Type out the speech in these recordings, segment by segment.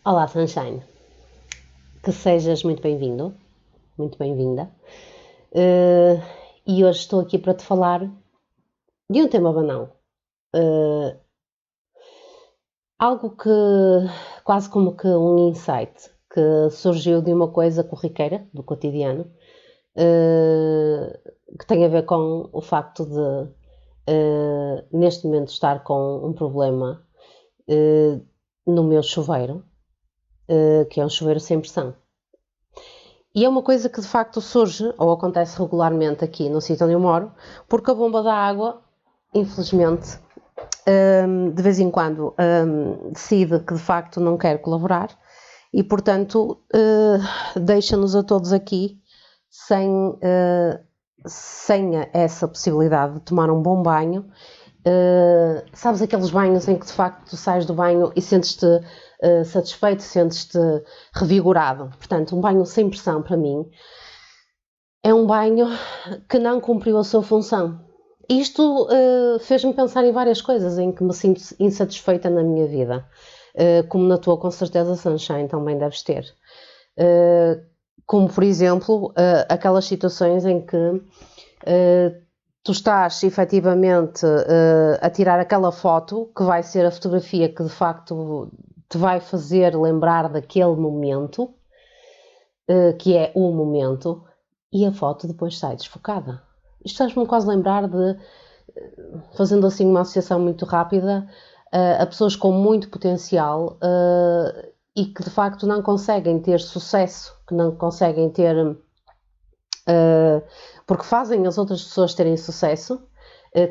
Olá, Sunshine. Que sejas muito bem-vindo, muito bem-vinda. E hoje estou aqui para te falar de um tema banal. Algo que, quase como que um insight, que surgiu de uma coisa corriqueira, do cotidiano, que tem a ver com o facto de, neste momento, estar com um problema no meu chuveiro, que é um chuveiro sem pressão. E é uma coisa que de facto surge, ou acontece regularmente aqui no sítio onde eu moro, porque a bomba da água, infelizmente, de vez em quando decide que de facto não quer colaborar e, portanto, deixa-nos a todos aqui sem essa possibilidade de tomar um bom banho. Sabes aqueles banhos em que de facto tu sais do banho e sentes-te satisfeito, sentes-te revigorado? Portanto, um banho sem pressão para mim é um banho que não cumpriu a sua função. Isto fez-me pensar em várias coisas em que me sinto insatisfeita na minha vida, como na tua, com certeza, Sunshine, também deves ter. Como, por exemplo, aquelas situações em que tu estás efetivamente a tirar aquela foto que vai ser a fotografia que de facto te vai fazer lembrar daquele momento, que é o momento, e a foto depois sai desfocada. Isto faz-me quase lembrar de, fazendo assim uma associação muito rápida, a pessoas com muito potencial e que de facto não conseguem ter sucesso, que não conseguem ter... porque fazem as outras pessoas terem sucesso,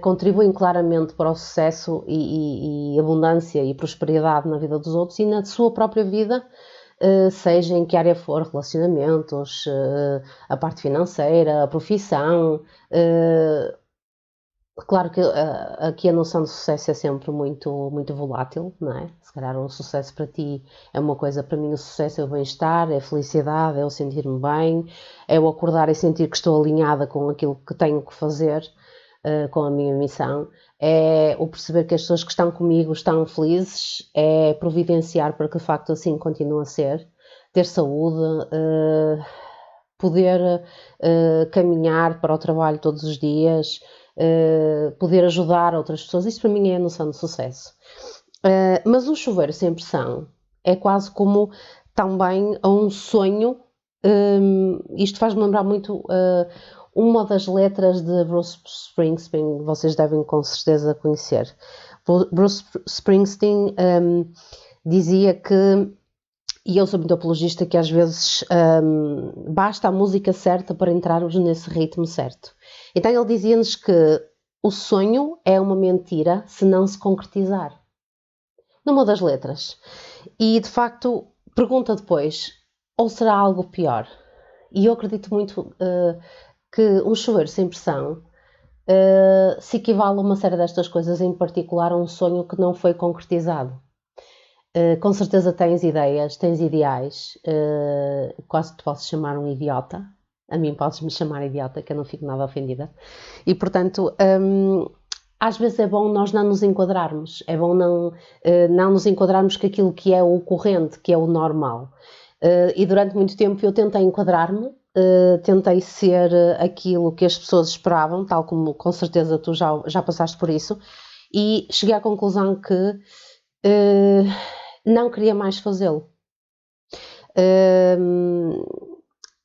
contribuem claramente para o sucesso e abundância e prosperidade na vida dos outros e na sua própria vida, seja em que área for, relacionamentos, a parte financeira, a profissão. Claro que aqui a noção de sucesso é sempre muito, muito volátil, não é? Se calhar um sucesso para ti é uma coisa, para mim o sucesso é o bem-estar, é a felicidade, é o sentir-me bem, é o acordar e sentir que estou alinhada com aquilo que tenho que fazer, com a minha missão, é o perceber que as pessoas que estão comigo estão felizes, é providenciar para que de facto assim continue a ser, ter saúde, poder caminhar para o trabalho todos os dias, poder ajudar outras pessoas. Isso para mim é a noção de sucesso. Mas um chuveiro sem pressão é quase como também a um sonho. Isto faz-me lembrar muito uma das letras de Bruce Springsteen, vocês devem com certeza conhecer. Bruce Springsteen dizia que, e eu sou muito apologista, que às vezes basta a música certa para entrarmos nesse ritmo certo. Então ele dizia-nos que o sonho é uma mentira se não se concretizar. Numa das letras. E de facto, pergunta depois, ou será algo pior? E eu acredito muito que um chuveiro sem pressão se equivale a uma série destas coisas, em particular a um sonho que não foi concretizado. Com certeza tens ideias, tens ideais, quase te posso chamar um idiota. A mim podes-me chamar idiota, que eu não fico nada ofendida. E portanto, às vezes é bom nós não nos enquadrarmos, é bom não nos enquadrarmos com aquilo que é o corrente, que é o normal. E durante muito tempo eu tentei enquadrar-me, tentei ser aquilo que as pessoas esperavam, tal como com certeza tu já passaste por isso, e cheguei à conclusão que não queria mais fazê-lo.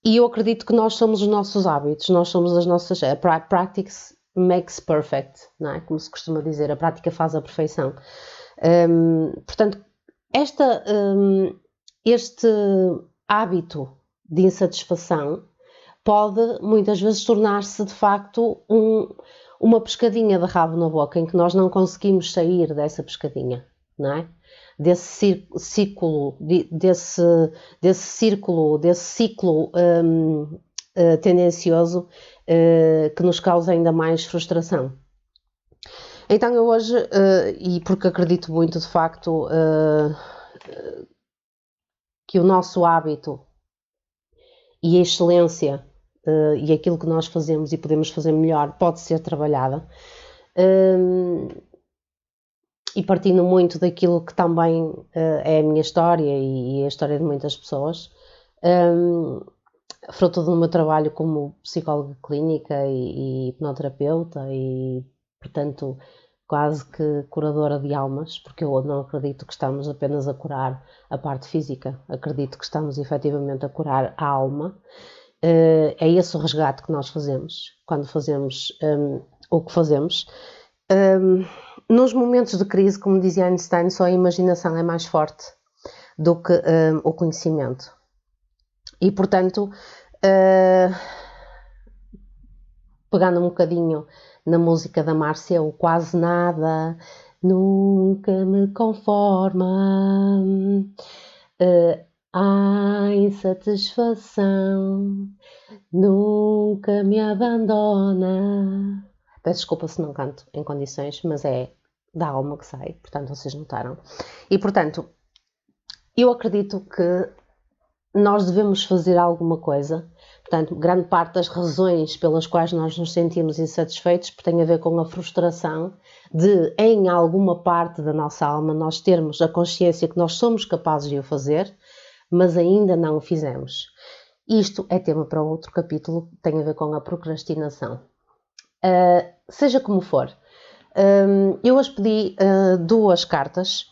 E eu acredito que nós somos os nossos hábitos, nós somos as nossas... Practice makes perfect, não é? Como se costuma dizer, a prática faz a perfeição. Portanto, este hábito de insatisfação pode muitas vezes tornar-se de facto uma pescadinha de rabo na boca, em que nós não conseguimos sair dessa pescadinha, não é? Desse ciclo tendencioso que nos causa ainda mais frustração. Então eu hoje, e porque acredito muito de facto que o nosso hábito e a excelência e aquilo que nós fazemos e podemos fazer melhor pode ser trabalhada, e partindo muito daquilo que também é a minha história e a história de muitas pessoas, fruto do meu trabalho como psicóloga clínica e hipnoterapeuta e, portanto, quase que curadora de almas, porque eu não acredito que estamos apenas a curar a parte física, acredito que estamos efetivamente a curar a alma. É esse o resgate que nós fazemos quando fazemos o que fazemos. Nos momentos de crise, como dizia Einstein, só a imaginação é mais forte do que o conhecimento. E, portanto, pegando um bocadinho na música da Márcia, o Quase Nada nunca me conforma, a insatisfação nunca me abandona. Peço desculpa se não canto em condições, mas é da alma que sai, portanto vocês notaram. E portanto, eu acredito que nós devemos fazer alguma coisa. Portanto, grande parte das razões pelas quais nós nos sentimos insatisfeitos tem a ver com a frustração de, em alguma parte da nossa alma, nós termos a consciência que nós somos capazes de o fazer, mas ainda não o fizemos. Isto é tema para outro capítulo, tem a ver com a procrastinação. Seja como for, eu hoje pedi 2 cartas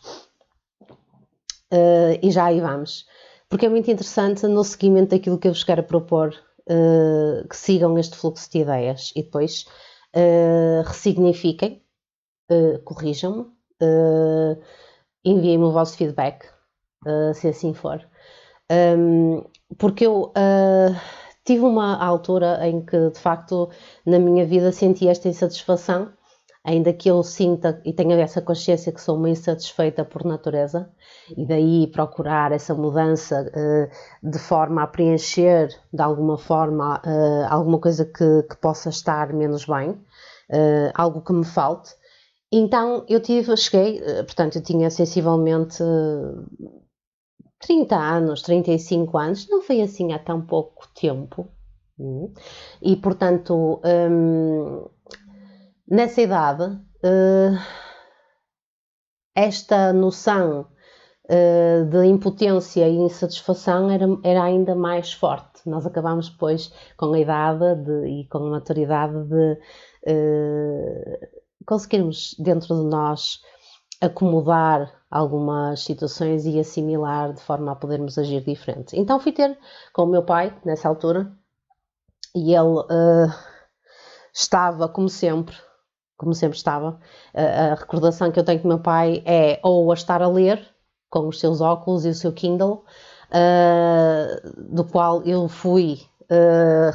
e já aí vamos, porque é muito interessante no seguimento daquilo que eu vos quero propor, que sigam este fluxo de ideias e depois ressignifiquem, corrijam-me, enviem-me o vosso feedback, se assim for. Porque eu tive uma altura em que, de facto, na minha vida senti esta insatisfação, ainda que eu sinta e tenha essa consciência que sou uma insatisfeita por natureza, e daí procurar essa mudança de forma a preencher, de alguma forma, alguma coisa que possa estar menos bem, algo que me falte. Então, cheguei, portanto, eu tinha sensivelmente 30 anos, 35 anos, não foi assim há tão pouco tempo. E, portanto, nessa idade, esta noção de impotência e insatisfação era ainda mais forte. Nós acabamos depois, com a idade e com a maturidade, de conseguirmos dentro de nós acomodar algumas situações e assimilar de forma a podermos agir diferente. Então fui ter com o meu pai, nessa altura, e ele estava, como sempre estava. A recordação que eu tenho do meu pai é ou a estar a ler, com os seus óculos e o seu Kindle, do qual eu fui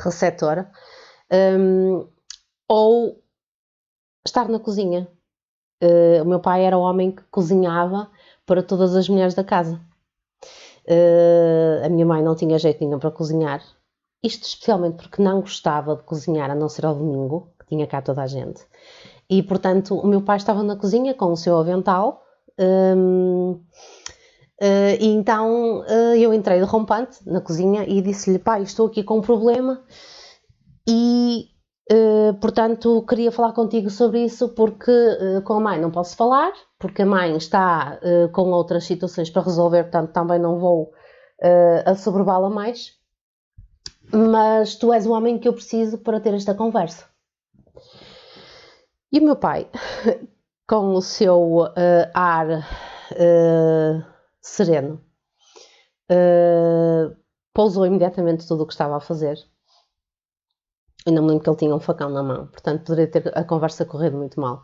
receptora, ou estar na cozinha. O meu pai era o homem que cozinhava para todas as mulheres da casa. A minha mãe não tinha jeito nenhum para cozinhar. Isto especialmente porque não gostava de cozinhar, a não ser ao domingo, que tinha cá toda a gente. E, portanto, o meu pai estava na cozinha com o seu avental. E então eu entrei de rompante na cozinha e disse-lhe: pai, estou aqui com um problema e portanto queria falar contigo sobre isso, porque com a mãe não posso falar, porque a mãe está com outras situações para resolver, portanto também não vou assoberbá-la mais, mas tu és o homem que eu preciso para ter esta conversa. E o meu pai, com o seu ar sereno, pousou imediatamente tudo o que estava a fazer. Eu não me lembro que ele tinha um facão na mão, portanto poderia ter a conversa corrido muito mal.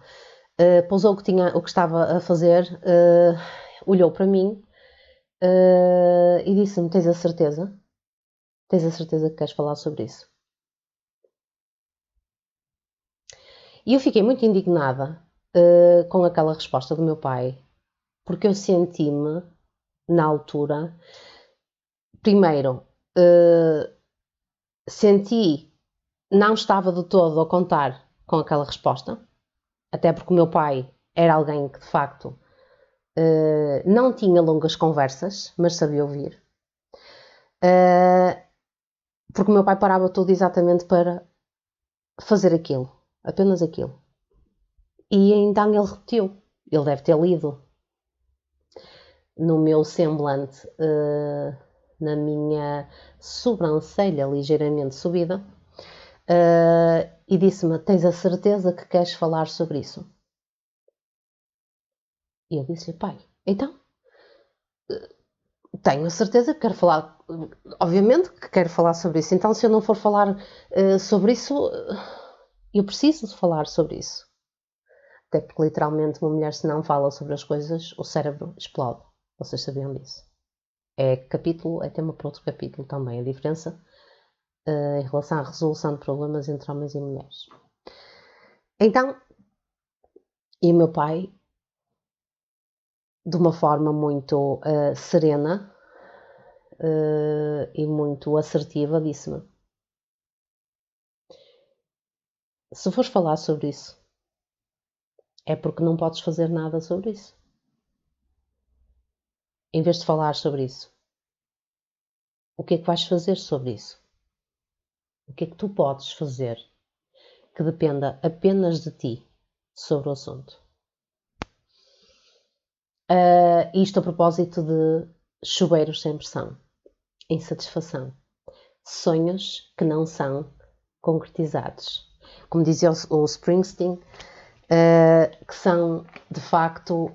Pousou o que estava a fazer, olhou para mim e disse-me: tens a certeza? Tens a certeza que queres falar sobre isso? E eu fiquei muito indignada com aquela resposta do meu pai, porque eu senti-me, na altura, primeiro, não estava de todo a contar com aquela resposta, até porque o meu pai era alguém que, de facto, não tinha longas conversas, mas sabia ouvir. Porque o meu pai parava tudo exatamente para fazer aquilo, apenas aquilo. E então ele repetiu. Ele deve ter lido no meu semblante, na minha sobrancelha ligeiramente subida, e disse-me: tens a certeza que queres falar sobre isso? E eu disse-lhe: pai, então, tenho a certeza que quero falar, obviamente que quero falar sobre isso, então se eu não for falar sobre isso, eu preciso de falar sobre isso. Até porque literalmente uma mulher, se não fala sobre as coisas, o cérebro explode. Vocês sabiam disso? É tema para outro capítulo também, a diferença em relação à resolução de problemas entre homens e mulheres. Então, e o meu pai, de uma forma muito serena e muito assertiva, disse-me: se fores falar sobre isso, é porque não podes fazer nada sobre isso. Em vez de falar sobre isso, o que é que vais fazer sobre isso? O que é que tu podes fazer que dependa apenas de ti sobre o assunto? Isto a propósito de chuveiros sem pressão, insatisfação, sonhos que não são concretizados. Como dizia o Springsteen, que são de facto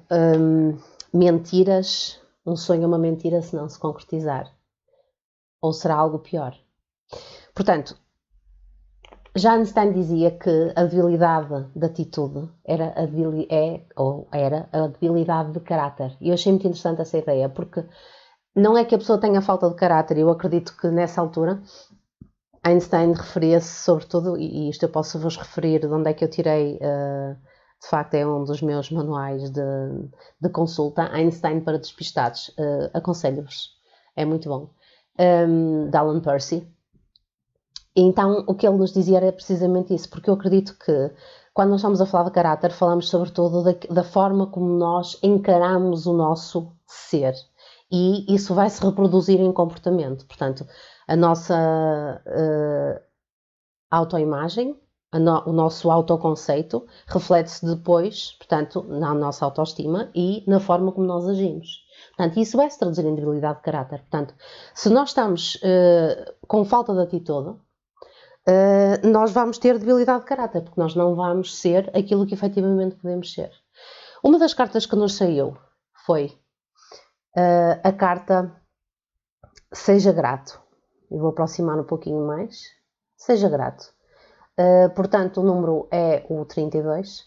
mentiras. Um sonho é uma mentira se não se concretizar. Ou será algo pior. Portanto, já Einstein dizia que a debilidade de atitude era a debilidade de caráter. E eu achei muito interessante essa ideia, porque não é que a pessoa tenha falta de caráter. Eu acredito que nessa altura Einstein referia-se sobretudo, e isto eu posso vos referir de onde é que eu tirei, de facto é um dos meus manuais de consulta, Einstein para despistados. Aconselho-vos, é muito bom. De Alan Percy. Então, o que ele nos dizia era precisamente isso, porque eu acredito que quando nós estamos a falar de caráter, falamos sobretudo da forma como nós encaramos o nosso ser. E isso vai se reproduzir em comportamento. Portanto, a nossa autoimagem, o nosso autoconceito, reflete-se depois, portanto, na nossa autoestima e na forma como nós agimos. Portanto, isso vai se traduzir em debilidade de caráter. Portanto, se nós estamos com falta de atitude, nós vamos ter debilidade de caráter, porque nós não vamos ser aquilo que efetivamente podemos ser. Uma das cartas que nos saiu foi a carta Seja Grato. Eu vou aproximar um pouquinho mais. Seja grato. Portanto, o número é o 32.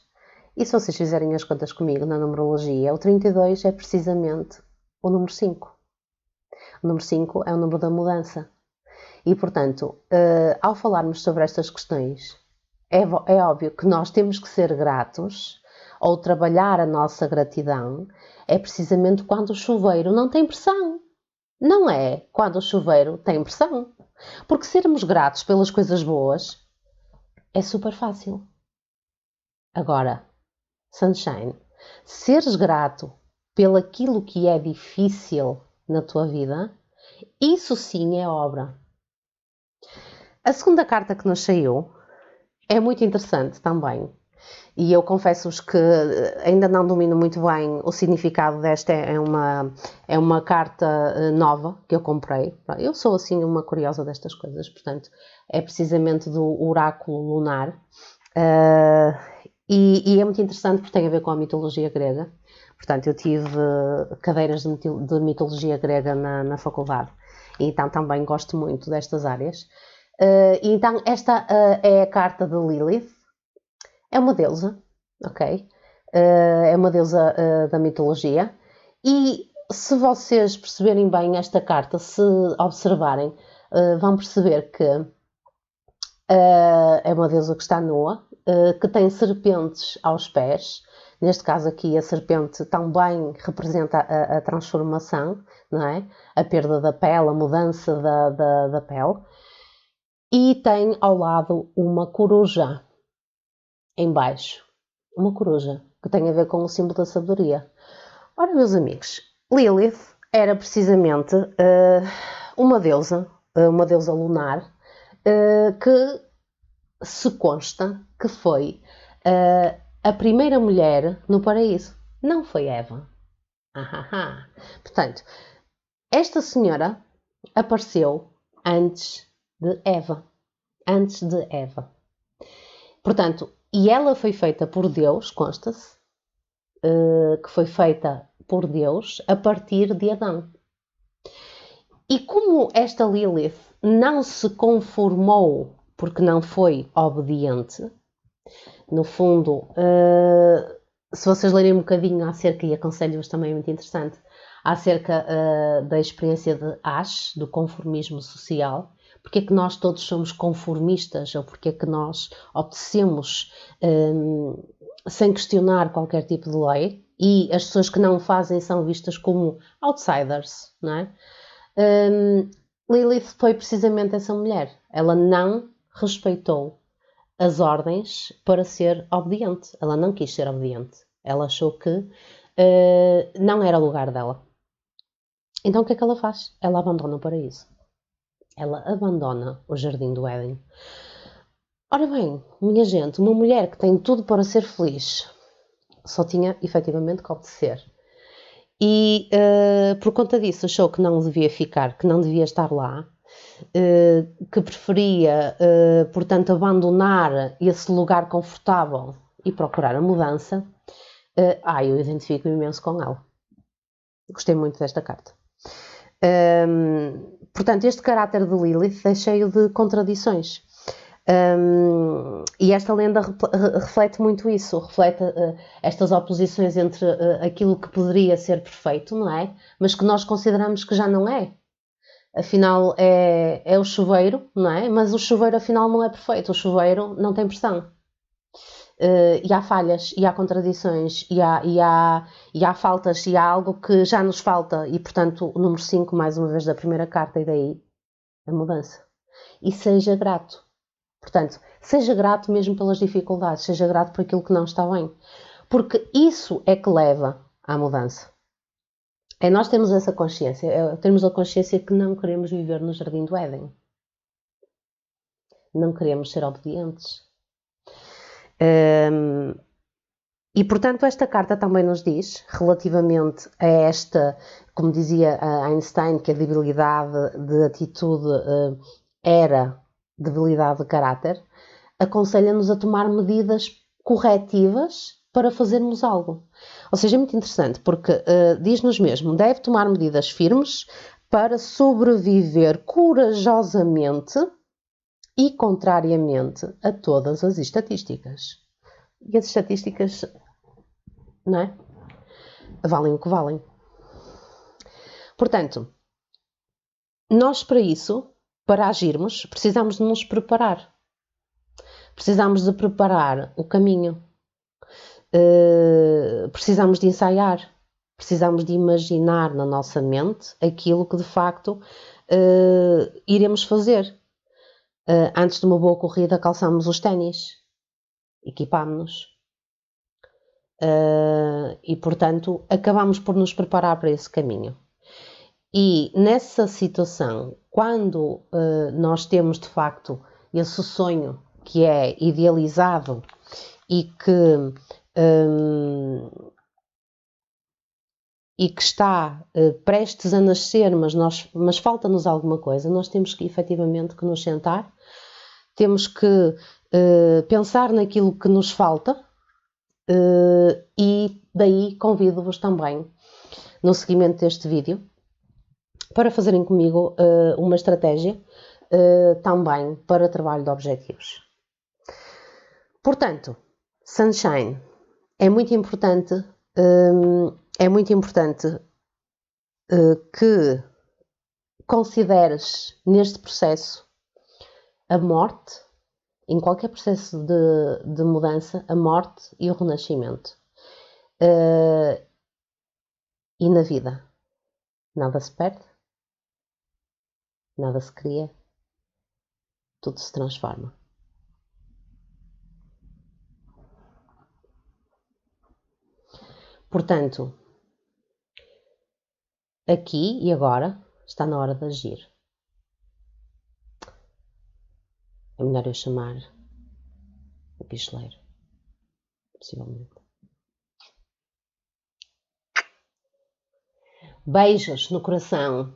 E se vocês fizerem as contas comigo na numerologia, o 32 é precisamente o número 5. O número 5 é o número da mudança. E, portanto, ao falarmos sobre estas questões, é óbvio que nós temos que ser gratos, ou trabalhar a nossa gratidão, é precisamente quando o chuveiro não tem pressão. Não é quando o chuveiro tem pressão. Porque sermos gratos pelas coisas boas é super fácil. Agora, Sunshine, seres grato pelaquilo que é difícil na tua vida, isso sim é obra. A segunda carta que nos saiu é muito interessante também. E eu confesso-vos que ainda não domino muito bem o significado desta. É uma carta nova que eu comprei. Eu sou assim uma curiosa destas coisas, portanto, é precisamente do oráculo lunar. E é muito interessante porque tem a ver com a mitologia grega. Portanto, eu tive cadeiras de mitologia grega na faculdade. E então também gosto muito destas áreas. Então, esta é a carta de Lilith. É uma deusa, ok? É uma deusa da mitologia. E se vocês perceberem bem esta carta, se observarem, vão perceber que é uma deusa que está nua, que tem serpentes aos pés. Neste caso aqui, a serpente também representa a transformação, não é? A perda da pele, a mudança da pele. E tem ao lado uma coruja em baixo. Uma coruja, que tem a ver com o símbolo da sabedoria. Ora, meus amigos, Lilith era precisamente uma deusa lunar, que se consta que foi a primeira mulher no paraíso. Não foi Eva. Ahaha. Portanto, esta senhora apareceu antes de Eva. Antes de Eva. Portanto, e ela foi feita por Deus, consta-se, que foi feita por Deus a partir de Adão. E como esta Lilith não se conformou porque não foi obediente, no fundo, se vocês lerem um bocadinho acerca, e aconselho-vos também, é muito interessante, acerca da experiência de Ash, do conformismo social, porque é que nós todos somos conformistas, ou porque é que nós obedecemos sem questionar qualquer tipo de lei, e as pessoas que não o fazem são vistas como outsiders, não é? Lilith foi precisamente essa mulher. Ela não respeitou as ordens para ser obediente. Ela não quis ser obediente. Ela achou que não era o lugar dela. Então o que é que ela faz? Ela abandona o paraíso. Ela abandona o jardim do Éden. Ora bem, minha gente, uma mulher que tem tudo para ser feliz só tinha efetivamente que obedecer. E por conta disso achou que não devia ficar, que não devia estar lá, que preferia, portanto, abandonar esse lugar confortável e procurar a mudança. Eu identifico imenso com ela. Gostei muito desta carta. Portanto, este caráter de Lilith é cheio de contradições. E esta lenda reflete muito isso, reflete estas oposições entre aquilo que poderia ser perfeito, não é? Mas que nós consideramos que já não é. Afinal, é o chuveiro, não é? Mas o chuveiro, afinal, não é perfeito. O chuveiro não tem pressão. E há falhas, e há contradições, e há faltas, e há algo que já nos falta. E, portanto, o número 5, mais uma vez, da primeira carta, e daí a mudança. E seja grato. Portanto, seja grato mesmo pelas dificuldades, seja grato por aquilo que não está bem. Porque isso é que leva à mudança. É nós temos essa consciência, temos a consciência que não queremos viver no jardim do Éden. Não queremos ser obedientes. E, portanto, esta carta também nos diz, relativamente a esta, como dizia Einstein, que a debilidade de atitude era debilidade de caráter, aconselha-nos a tomar medidas corretivas para fazermos algo. Ou seja, é muito interessante, porque diz-nos mesmo, deve tomar medidas firmes para sobreviver corajosamente e contrariamente a todas as estatísticas. E as estatísticas, não é? Valem o que valem. Portanto, nós para isso, para agirmos, precisamos de nos preparar. Precisamos de preparar o caminho. Precisamos de ensaiar. Precisamos de imaginar na nossa mente aquilo que de facto iremos fazer. Antes de uma boa corrida, calçamos os ténis, equipámos-nos. E, portanto, acabamos por nos preparar para esse caminho. E nessa situação, quando nós temos de facto esse sonho que é idealizado e que está prestes a nascer, mas falta-nos alguma coisa, nós temos que efetivamente que nos sentar, temos que pensar naquilo que nos falta e daí convido-vos também, no seguimento deste vídeo, para fazerem comigo uma estratégia também para trabalho de objetivos. Portanto, Sunshine, é muito importante que consideres neste processo a morte, em qualquer processo de mudança, a morte e o renascimento. E na vida, nada se perde, nada se cria, tudo se transforma. Portanto, aqui e agora está na hora de agir. É melhor eu chamar o pistoleiro, possivelmente. beijos no coração.